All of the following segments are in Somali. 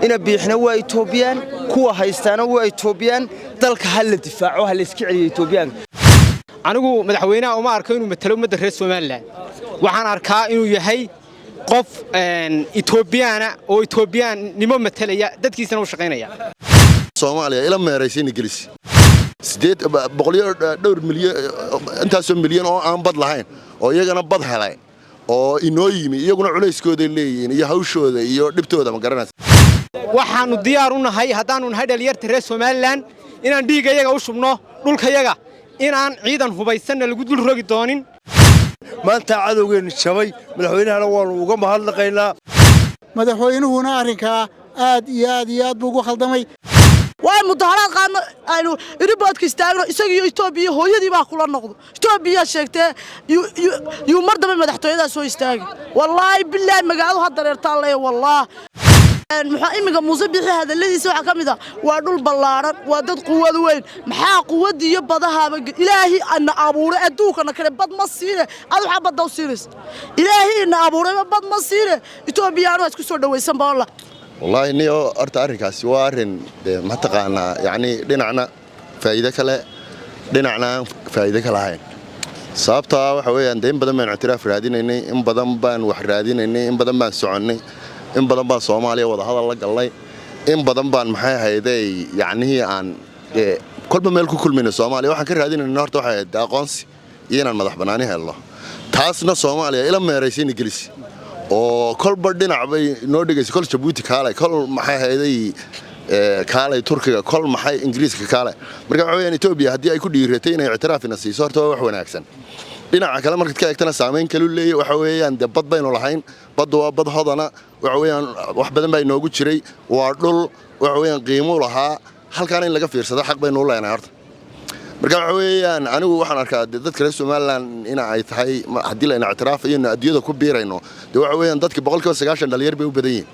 ina biixna waa Etoobiyaan kuwa haystaana waa Etoobiyaan dalka hal difaaco hal iska celiyo Etoobiyaan anigu madaxweynaha uma arko inuu matalo ummadda reer Soomaaliland waxaan arkaa inuu yahay qof Etoobiyaan oo Etoobiyaan nimo matalaya dadkiisana u shaqeynaya Soomaaliya ila meeraysiin Ingiriis 800 milyan intaas milyan oo aan bad lahayn oo iyagana bad helay oo inoo yimi iyaguna culayskooda leeyihiin iyo hawshooda iyo dhibtooda ma garanaysa waxaanu diyaar u nahay hadaanu nahay dhalinyarta reer Soomaaliland inaan dhiigayaga u shubno dhulkayaga inaan ciidan hubaysan lagu dul rogi doonin maanta cadowgeen shabay madaxweynaha waanu uga mahadnaqaynaa madaxweynuhuna arrinka aad iyo aad buu ugu khaldamay way mudaharaad qaadno aynu riboodka istaagno isaga Itoobiya hooyadii baa kula noqdo Itoobiya sheegtay yu mardaba madaxtooyada soo istaagay wallahi billahi magaaladu hadda reertaan leeyahay wallahi maxaa imiga Muuse bixi hadaladiisa waxa kamid ah waa dhul ballaaran waa dad quwad weyn maxaa quwad iyo badahaaba ilaahi ana abuuray adduunkana kale bad ma siire ad waxa bad u siiris ilaahi ana abuuray bad ma siire Itoobiyaan isku soo dhaweysan baa Allah والله إني أرتعرف وارن ما تقعنا يعني دينعنا فائدة كلا دينعنا فائدة كلا هاي صابتها وحوي عندهم بدل من اعتراف رادين إني إن بدل بان وحرادين إني إن بدل بان سعني إن بدل بان صومالي وضع هذا الله إن بدل بان محي هيدي يعني هي عن كل ما ملكو كل من الصومالي واحد كرادين النهار توحد داقانسي ينا المدح بناني هالله تحسنا صومالي إلى ما رئيسين إنجليزي oo kolba dhinac bay noo dhigayso kol Djibouti kaalay kol maxay hayday kaalay Turkiga kol maxay Ingiriiska kaalay marka waxa weeyaan Itoobiya hadii ay ku dhiiratay inay ictiraafina siiso horta wax wanaagsan dhinaca kale marka ka eegtana saameyn kale u leeyahay waxa weeyaan bad baynu lahayn bad waa bad hodana waxa weeyaan wax badan bay noogu jiray waa dhul waxa weeyaan qiimo lahaa halkaan in laga fiirsado xaq baynu u leenahay horta marka waxa weeyaan anigu waxaan arkaa dadka reer Soomaaliland in ay tahay hadii la ictiraaf iyo adiyada ku biirayno waxa weeyaan dadka 90% dhalinyar bay u badan yihiin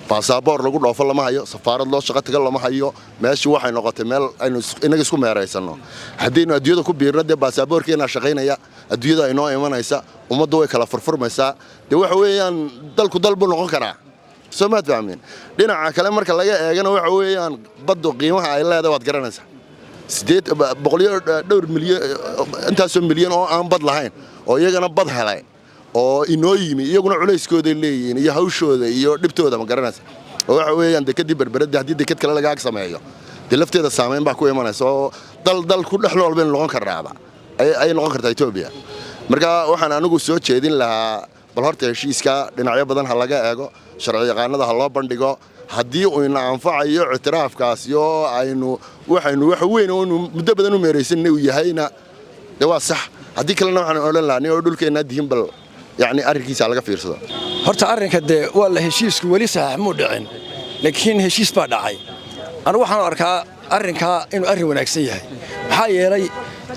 baasaboor lagu dhoofo lama hayo safaarad loo shaqo tagal lama hayo meeshii waxay noqotay meel aynu inaga isku meereysano hadii adiyada ku biirno baasaboorkeena shaqeynaya adiyada ay noo imanaysa ummaddu way kala furfurmaysaa waxa weeyaan dalku dalbu noqon karaa Soomaad fahmin dhinaca kale marka laga eegana waxa weeyaan baddu qiimaha ay leedahay waad garanaysaa 800 milyan intaas milyan oo aan bad lahayn oo iyagana bad helay oo inoo yimi iyaguna culayskooda leeyihiin iyo hawshooda iyo dhibtooda ma garanaysa waxa weeyaan dekadii berberada hadii dekad kale laga sameeyo lafteeda saameyn baa ku imanaysa oo dal ku dhaxlo walba noqon karaaba ay noqon kartaa Itoobiya marka waxaan anigu soo jeedin lahaa bal horta heshiiska dhinacyo badan ha laga eego sharci yaqaanada ha loo bandhigo haddii uu ina anfacayo ictiraafkaas iyo aynu waxaynu wax weyn oo muddo badan u meeraysan uu yahayna waa sax haddii kalena waxaan oran lahaa oo dhulkeena dihin bal يعني أركيس على كفير صدا. هرت أرنك ده والله هشيس ولي صح مو دعين لكن هشيس بعد عاي. أنا وحنا أرنك إنه أري ونكسيه. حي لي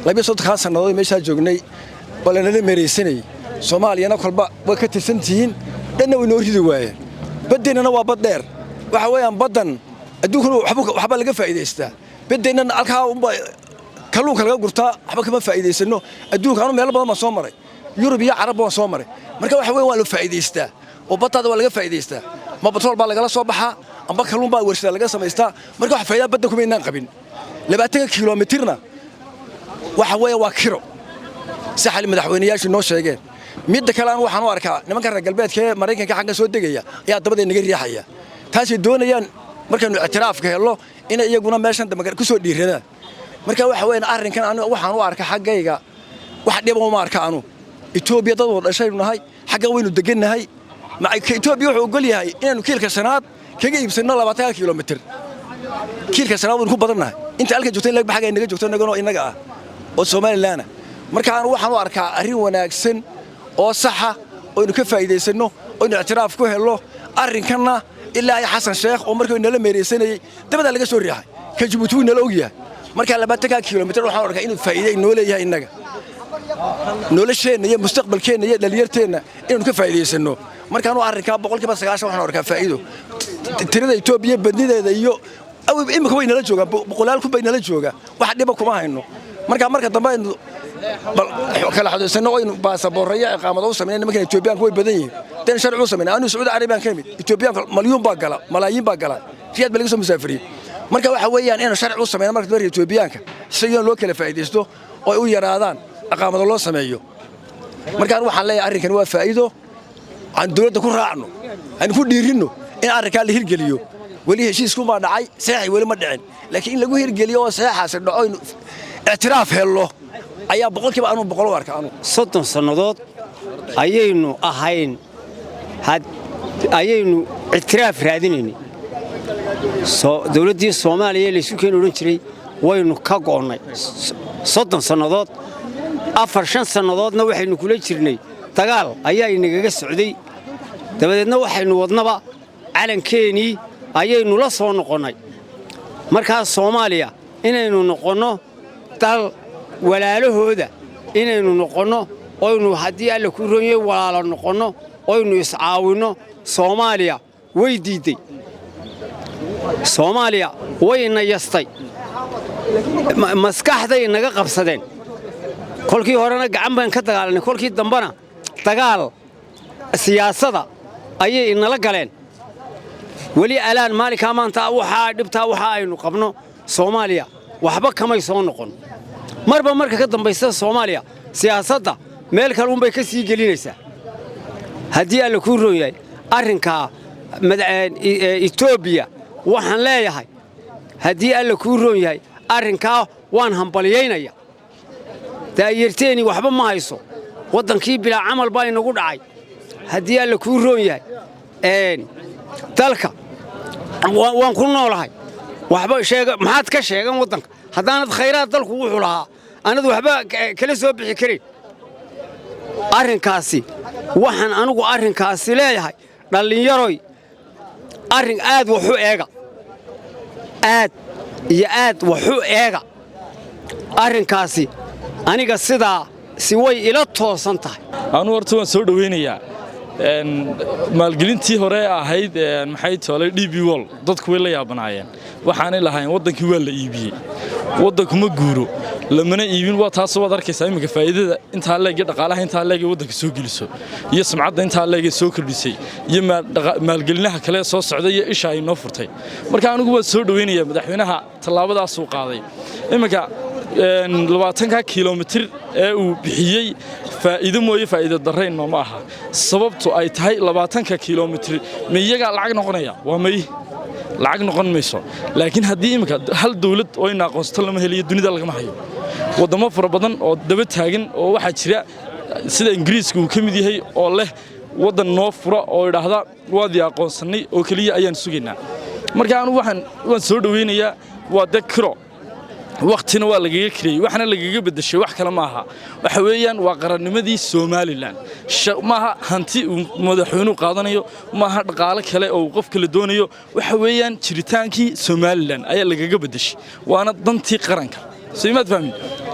لا بيصوت خاص إنه مش هجوني ولا نلي مريسني. سومالي أنا كل وقت سنتين لأنه نوري دواء. بدينا أنا وبدر وحويان بدن أدوكلو حبك لقى فائدة استا. بدينا ألقاه كلو قرطة حبك ما فائدة إنه أدوك أنا ميلا بدل ما صومري. يوروبيا عرب وصومري marka waxa weey waa loo faa'iideystaa oo badada waa laga faa'iideystaa ma batrool baa laga soo baxaa amba kalluun baa warshada laga sameystaa marka wax faa'iido badda kuma inaan qabin 20 kiiloomitirna waxa weey waa kiro saxal madaxweynayaashu noo sheegeen midda kale aan waxaan u arkaa nimanka reer galbeedka ee Mareykanka xagga soo degaya ayaa dabada inaga riixaya taasi doonayaan markaanu ictiraafka helo in iyaguna meeshan dambe ku soo dhiiradaan marka waxa weey arrinkan aan waxaan u arkaa xaggayga wax dhib uma arkaa anu Itoobiya dad wada shaynahay xagga waynu degannahay ma Itoobiya wuxuu ogol yahay inaanu kiilka sanaad kaga iibsano 20 kiiloomitir kiilka sanaad ku badannahay inta halka joogtay laga baxay inaga joogtay inaga ah oo Soomaaliland marka aan waxaan u arkaa arrin wanaagsan oo sax ah oo inuu ka faa'iideysano oo inuu ictiraaf ku helo arrinkanna ilaa Xasan Sheekh oo markii inala meereysanayay dabada laga soo riixay ka Djibouti inala ogyahay marka 20 kiiloomitir waxaan arkaa inuu faa'iido inoo leeyahay inaga nolosheena iyo mustaqbalkeena iyo dhalinyarteena inuu ka faa'iideysano markaan u arrinka 100% waxaan arkaa faa'iido tirada Itoobiya badnideeda iyo imika way nala jooga boqolaal ku bay nala jooga wax dhiba kuma hayno marka dambe bal kala xadaysanno oo baasabooraya iqaamado u sameeyeen nimanka Etoobiyaanku way badan yihiin tan sharci u sameeyeen anu Sacuudi Arabiyan ka mid Etoobiyaanku malaayiin baa gala riyad bal iga soo musaafiriin marka waxa weeyaan in sharci u sameeyaan marka dadka Etoobiyaanka si loo kala faa'iideysto oo u yaraadaan iqaamado loo sameeyo marka waxaan leeyahay arrinkan waa faa'iido aan dawladda ku raacno aan ku dhiirino in arrinka la hirgeliyo wali heshiisku ma dhacay saxay wali ma dhicin laakiin in lagu hirgeliyo oo saxaas dhaco in اعتراف هلو ayaa boqolkiiba aanu boqol u arkaa anu 30 sanadood ayaynu ahayn ayaynu اعتراف raadinayni dawladii Soomaaliya la isku keen oran jiray waynu ka go'nay 30 sanadood 4 sanadoodna waxaynu kula jirnay dagaal ayaa inaga socday dabadeedna waxaynu wadnaba calankeeni ayaynu la soo noqonay markaa Soomaaliya inaynu noqono dal walaalahooda inaynu noqono oo hadii alla ku roonyo walaalo noqono oo iscaawino Soomaaliya way diiday Soomaaliya wayna yastay maskaxday naga qabsadeen kolkii horena gacan baan ka dagaalanay kolkii dambana dagaal siyaasadda ayay inala galeen wali alaan maalika maanta waxa dhibta waxa aynu qabno Soomaaliya waxba kamay soo noqon marka ka dambaysa Soomaaliya siyaasadda meel kale un bay ka sii gelinaysaa hadii alla ku rooyay arrinka Ethiopia waxaan leeyahay hadii alla ku rooyay arrinka waan hambalyeynaya daayirteeni waxba ma hayso wadankii bilaa amal baa inagu dhacay hadii alla ku rooyay dalka waan ku noolahay waxba sheega maxaad ka sheegan wadanka hadaanad khayraad dalku wuxuu lahaa anadu waxba kala soo bixi karin arrinkaasi waxaan anigu arrinkaasi leeyahay dhalinyaroy arrin aad wuxuu eega wuxuu eega arrinkaasi aniga sidaa si way ila toosan tahay anu horta waan soo dhaweynayaa maalgelintii hore ahayd maxay toolay DB Wall dadku way la yaabanaayeen waxaanay lahayn wadankii waa la iibiyay wadanku ma guuro lamana iibin waa taas oo arkaysaa imika faa'iidada inta leeg dhaqaalaha inta leeg wadanka soo geliso iyo sumcadda inta leeg soo kordhisay iyo maalgelinaha kale soo socday iyo isha ay noo furtay marka anigu waan soo dhaweynayaa madaxweynaha tallaabadaas uu qaaday imika 20 kiiloomitir ee uu bixiyay faa'iido mooye faa'iido dareen ma aha sababtu ay tahay 20 kiiloomitir miyaga lacag noqonaya waa may lacag noqon mayso laakiin hadii imika hal dawlad oo ina aqoonsato lama heliyo dunida laga hayo wadamo fara badan oo daba taagan oo waxa jira sida Ingiriiska uu kamid yahay oo leh wadan noo fura oo yiraahda waadi aqoonsanay oo kaliya ayaan sugaynaa marka anu waan soo dhaweynayaa waa dakro waqtina waa lagaga kiriyay waxna lagaga bedeshay wax kale ma aha waxa weeyaan waa qarannimadii Soomaaliland maaha hanti madaxweynuhu qaadanayo maaha dhaqaale kale oo qof kale doonayo waxa weeyaan jiritaankii Soomaaliland ayaa lagaga bedeshay waana dantii qaranka سيمات فهمي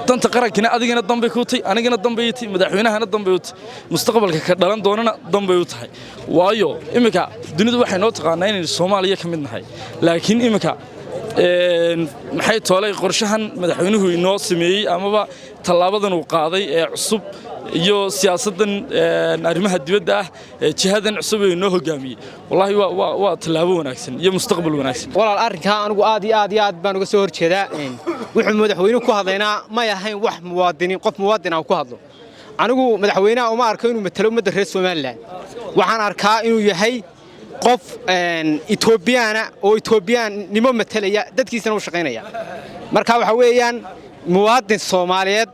دنت قرنكنا أدينا ضمبيكوتي أنا جينا ضمبيتي مدحونا هنا ضمبيوت مستقبل كدلان دوننا ضمبيوت هاي وايو إمك دنيا واحد نوتقع نين الصومالية كمدنا هاي لكن إمك maxay toolay qorshahan madaxweynuhu inoo sameeyay ama talaabadan uu qaaday ee cusub iyo siyaasadan arrimaha dibadda ah jihadan cusub ee inoo hogaamiyay wallahi waa talaabo wanaagsan iyo mustaqbal wanaagsan walaal arrinka anigu aad baan uga soo horjeedaa wuxuu madaxweynuhu ku hadlayna ma yahayn wax muwaadiniin qof muwaadin ah ku hadlo anigu madaxweynaha uma arko inuu matalo ummadda reer Soomaaliland waxaan arkaa inuu yahay qof Ethiopiana oo Ethiopian nimo matalaya dadkiisana u shaqeynaya marka waxa weeyaan muwaadin Soomaaliyeed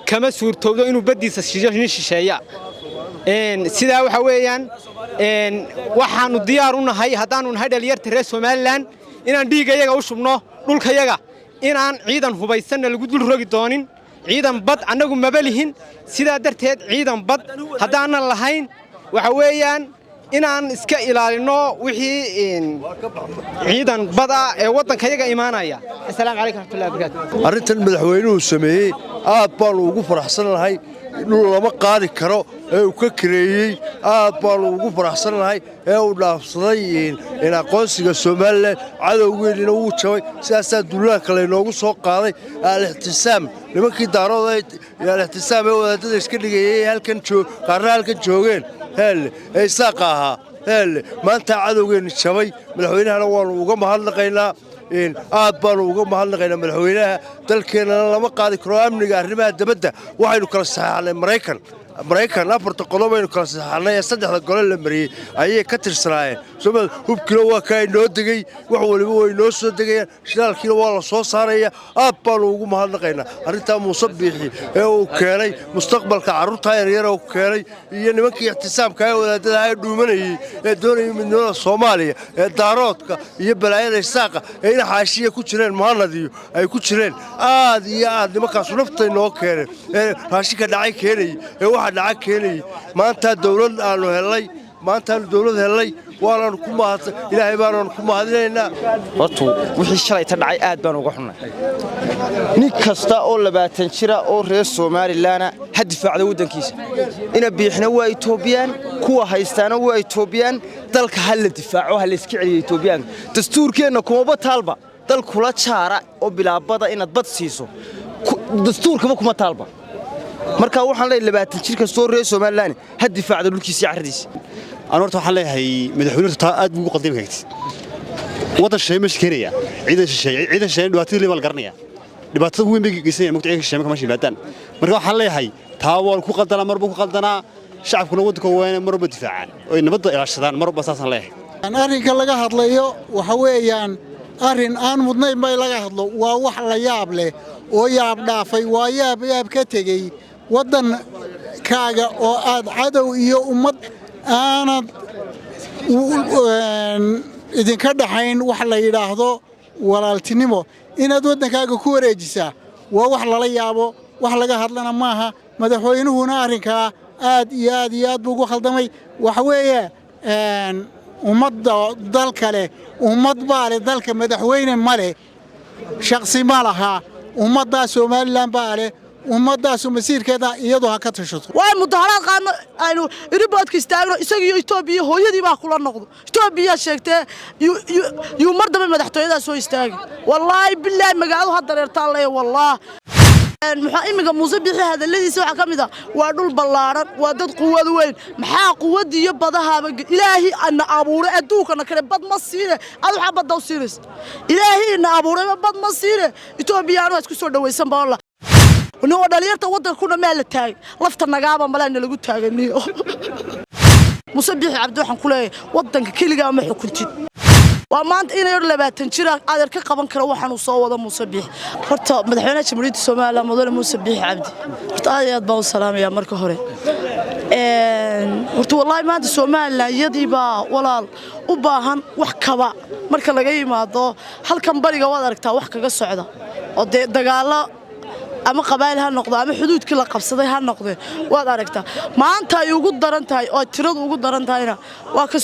kama suurtoodo inuu badiisa shisheeya sida waxa weeyaan waxaanu diyaar u nahay hadaanu nahay dhalinyarta reer Soomaaliland inaan dhiigayaga u shubno dhulkayaga inaan ciidan hubaysan lagu dul rogi doonin ciidan bad anagu mabalihin sida darteed ciidan bad hadaanan lahayn waxa weeyaan inaan iska ilaalino wixii ciidan bada ee waddankayaga imaanaya. Assalaamu calaykum warahmatullahi wabarakaatuh. arrintan madaxweynuhu sameeyey aad baan ugu faraxsanahay dhul lama qaadi karo ee uu ka kireeyey aad baan ugu faraxsanahay ee uu dhaafsaday in aqoonsiga Soomaaliland cadowgeedina uu jabay sidaasaa duulaanka laynoogu soo qaaday al-ihtisaam nimankii daarooda al-ihtisaam ee wadaadada iska dhigayay halkan qaarna halkan joogeen ee saaqa ahaa maanta cadowgeena jabay madaxweynahana waanu uga mahadnaqaynaa aad baanu uga mahadnaqaynaa madaxweynaha dalkeenana lama qaadi karo amniga arrimaha dibadda waxaynu kala saxaanay Mareykan afarta qodob aynu kala saxaanay saddexda gole la mariyay ayay ka tirsanaayeen Soomaal hubkina waa ka inoo degay wax waliba way noo soo degayaan shidaalkiina waa la soo saaraya aad baanu ugu mahadnaqaynaa arrinta Muuse Biixi ee uu keenay mustaqbalka carruurta yaryar oo keenay iyo nimankii ihtisaamka ee wadaadada ay dhuumanayay ee doonayay midnimada Soomaaliya ee daaroodka iyo balaayada saaqa ee xaashiye ku jireen mahanadiyo ay ku jireen aad iyo aad nimankaas naftay noo keenay ee raashika dhacay keenay ee waxa dhaca keenay maanta dawlad aanu helay waana ku mahadsan ilaahay baan ku mahadinaynaa hortu wixii shalay ta dhacay aad baan uga xunnay nin kasta oo 20 jira oo reer Soomaaliland ha difaacdo wadankiisa ina biixna waa Itoobiyaan kuwa haystaana waa Itoobiyaan dalka hal la difaaco hal iska celiyo Itoobiyaan dastuurkeena kuma taalba dal kula jaara oo bilaabada inaad bad siiso dastuurkaba kuma taalba marka waxaan leeyahay 20 jirka soo reer Soomaaliland ha difaacdo dhulkiisa caradiisa أنا أرتاح عليه هي مدحونه تأد بقديم هيك وضع الشيء مش كريه عيد الشيء دواتي اللي بالقرنية دواتي وين بيجي مقطعين الشيء ما ماشي بعدين مرة حليه هي تهاول كو قدنا مربو قدنا شعب كنا ودك وين مربو دفاعا وإن بدأ إلى الشدان مربو أساسا له أنا أريك لقى هذليه وحويان أرين أنا مدني ما لقى هذله ووحلا ياب له وياب دافي وياب كتجي ودن كاجا وعد عدو يوم أنا إذا كده حين وحلا يراهضو ولا التنمو إن أدودنا كاجو كوريجسا ووحلا ليابو وحلا جهضلنا معها مدحوينه نارنكا آد بوجو خلدمي وحويه ومضى ذلك له ومضى بالي ذلك مدحوين ماله شخصي مالها ومضى سومالان بالي ومداس مسير كذا يدوها كتشط واي مدهرات قادنا aynu ribadka istaagno isaga Itoobiya hooyadii baa kula noqdo Itoobiya sheegtay yu mardaba madaxtooyada soo istaagay wallahi billahi magaaladu hadda reertaan leeyahay wallahi maxaa imiga Muuse Biixi hadaladiisa waxa kamid ah waa dhul ballaaran waa dad quwad weyn maxaa quwadiyo badahaaba ilaahi ana abuuray adduunkana kale bad ma siine adu xabad daw siiris ilaahi ana abuuray bad ma siine Itoobiya waa isku soo dhawaysan baa Allah ونو دليرتا ودنكونا مال تاغ لفتا نغابا مالنا لغو تاغنيو Muuse Biixi Cabdi waxaan ku leeyahay wadanka kaliya ma xukuntid waa maanta in yar 20 jira adeer ka qaban kara waxaan u soo wada Muuse Biixi horta madaxweynaha Jamhuuriyadda Soomaaliland mudane Muuse Biixi Cabdi horta aad baan u salaamayaa marka hore horta wallahi maanta Soomaaliland yadii baa walaal u baahan wax kaba marka laga yimaado halkan bariga wad aragtaa wax kaga socda oo dagaalo ama qabaal ha noqdo ama xuduudkii la qabsaday ha noqdo waad aragtaa maanta ay ugu daran tahay oo tiradu ugu daran tahayna waa ka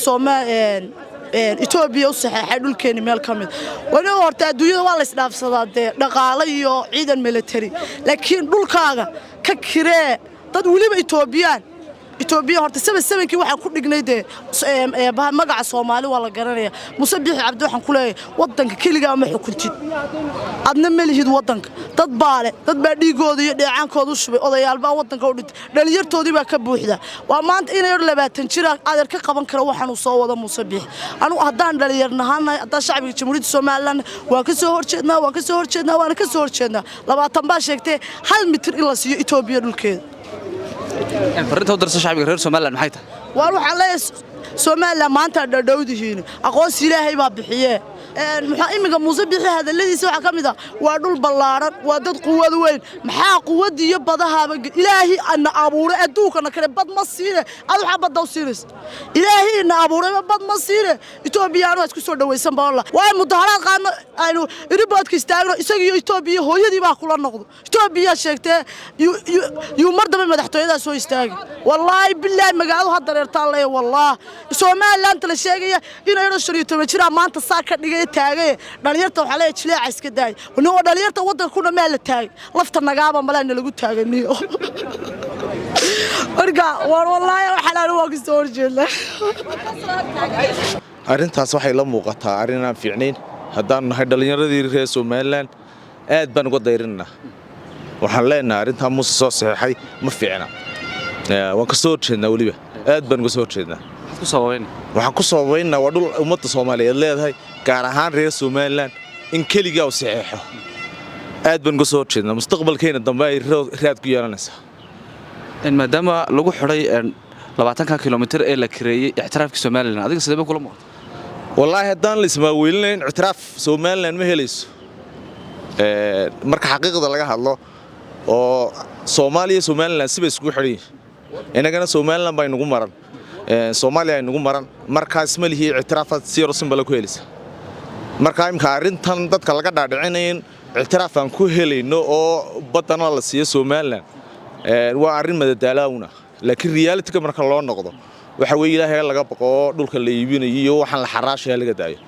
Itoobiya u saxeexay dhulkeena meel kamid wana horta adduunyada waa la isdhaafsadaa dhaqaale iyo ciidan military laakiin dhulkaaga ka kiree dad waliba Itoobiya horta 77kii waxaan ku dhignay magaca Soomaali waa la garanaya Muuse Biixi Cabdi waxaan ku leeyahay wadanka kaliya ma xukuntid adna malihid wadanka dad baa dhigooda iyo dheecaankooda u shubay odayaal baa wadanka u dhintay dhalinyartoodii baa ka buuxda waa maanta in yar 20 jira adeer ka qaban kara waxaan u soo wada Muuse Biixi anu hadaan dhalinyarnahay hadda shacbiga Jamhuuriyadda Soomaaliland waa ka soo horjeednaa 20 baa sheegtay 1 mitir in la siiyo Itoobiya dhulkeeda فرنتو درس شعبي غير سومالان maxay tahay waan waxa leeyahay Soomaaliland maanta dhadhowdihiin aqoonsi Ilaahay baa bixiyay إمك موسى بيحي هذا الذي سوى كمذا وادول بلارن وادد قوة وين محا قوة دي بدها إلهي أن أبورة أدوك أنا كده بد مصيره أدو حبة دوسيرس إلهي أن أبورة بد مصيره إثيوبيا أنا أسكت صور دويسان بالله وين مظاهرات قام أنو ريبوت كيستعملوا يسوي إثيوبيا هو يدي ما كل النقد إثيوبيا شكته يمرد من مدحته هذا سوى يستاجر والله بالله مقعدوا هذا يرتاله والله سوما لا أنت الشيء إنه يرشري تبشر ما أنت ساكت نجي تاجي دليرته وحلا يشلي عسك داي ونو دليرته وده كنا مال تاجي لفت النجابة ملان اللي قلت تاجي أرجع والله حلال واقع صور جل arrintaas waxay la muuqataa arrin aan fiicnayn haddaan nahay dhalinyaradii reer Soomaaliland aad baan uga dayrinaa waxaan leenahay arrinta Muuse soo saxay ma fiicna waan ka soo jeednaa waliba aad baan uga soo jeednaa waxaan ku sababeynaa waa dhul ummadda Soomaaliyeed leedahay gaar ahaan reer Soomaaliland in kaliya uu saxeexo aad baan uga soo jeednaa mustaqbalkeena dambe ay raad ku yeelanaysaa in maadaama lagu xiray 20 kilomitir ee la kireeyay ixtiraafka Soomaaliland adiga sidee kula muuqato والله هدان لسما ويلين اعتراف Soomaaliland ma helayso marka xaqiiqada laga hadlo oo Soomaaliya Soomaaliland si isku xiriir inagana Soomaaliland bay nagu maran Soomaaliya ay nagu maran markaas ma lihi اعتراafad si rasmi bala ku helaysa marka imka arintan dadka laga dhaadhicinayn اعتراaf aan ku helayno oo badana la siiyo Soomaaliland waa arin madadaalawna laakiin reality-ga marka loo noqdo waxa weey Ilaahay laga baqo dhulka la iibinayo waxaan la xaraashay laga daayo